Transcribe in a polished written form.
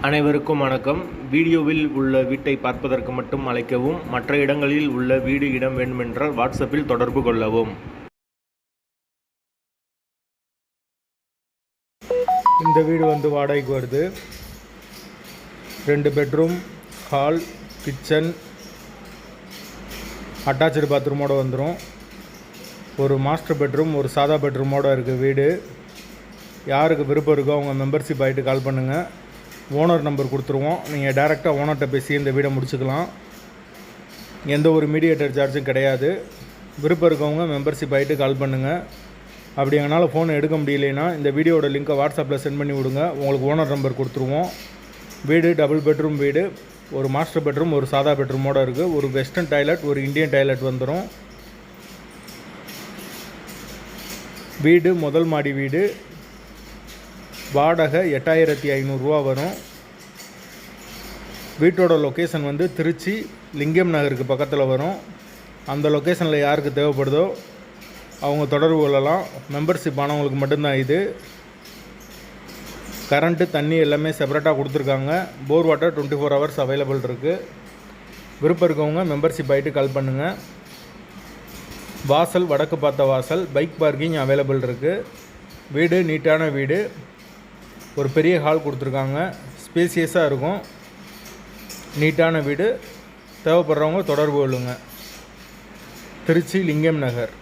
அனைவருக்கும் வணக்கம். வீடியோவில் உள்ள வீட்டை பார்ப்பதற்கு மட்டும் அழைக்கவும். மற்ற இடங்களில் உள்ள வீடு இடம் வேண்டுமென்றால் வாட்ஸ்அப்பில் தொடர்பு கொள்ளவும். இந்த வீடு வாடகைக்கு வருது. 2 பெட்ரூம், ஹால், கிச்சன், அட்டாச்சு பாத்ரூமோடு வந்துடும். ஒரு மாஸ்டர் பெட்ரூம், ஒரு சாதா பெட்ரூமோடு இருக்குது வீடு. யாருக்கு விருப்பம் இருக்கோ அவங்க மெம்பர்ஷிப் ஆகிட்டு கால் பண்ணுங்கள். ஓனர் நம்பர் கொடுத்துருவோம். நீங்கள் டைரெக்டாக ஓனர்கிட்ட பேசி இந்த வீடை முடிச்சுக்கலாம். எந்த ஒரு மீடியேட்டர் சார்ஜும் கிடையாது. விருப்பம் இருக்கவங்க மெம்பர்ஷிப் ஆகிட்டு கால் பண்ணுங்கள். அப்படி எங்களால் ஃபோனை எடுக்க முடியலைன்னா இந்த வீடியோட லிங்க்கை வாட்ஸ்அப்பில் சென்ட் பண்ணி விடுங்க. உங்களுக்கு ஓனர் நம்பர் கொடுத்துருவோம். வீடு டபுள் பெட்ரூம் வீடு. ஒரு மாஸ்டர் பெட்ரூம், ஒரு சாதா பெட்ரூமோடு இருக்குது. ஒரு வெஸ்டர்ன் டாய்லெட், ஒரு இந்தியன் டாய்லெட் வந்துடும். வீடு முதல் மாடி வீடு. வாடகை 8500 ரூபா வரும். வீட்டோட லொக்கேஷன் திருச்சி லிங்கம் நகருக்கு பக்கத்தில் வரும். அந்த லொக்கேஷனில் யாருக்கு தேவைப்படுதோ அவங்க தொடர்பு கொள்ளலாம். மெம்பர்ஷிப் ஆனவங்களுக்கு மட்டும்தான் இது. கரண்ட்டு, தண்ணி எல்லாமே செப்பரேட்டாக கொடுத்துருக்காங்க. போர் வாட்டர் 24 ஹவர்ஸ் அவைலபிள் இருக்குது. விருப்பம் இருக்கவங்க மெம்பர்ஷிப் ஆகிட்டு கால் பண்ணுங்கள். வாசல் வடக்கு பார்த்த வாசல். பைக் பார்க்கிங் அவைலபிள் இருக்குது. வீடு நீட்டான வீடு. ஒரு பெரிய ஹால் கொடுத்துருக்காங்க. ஸ்பேசியஸாக இருக்கும். நீட்டான வீடு. தேவைப்படுறவங்க தொடர்பு கொள்ளுங்கள். திருச்சி லிங்கம் நகர்.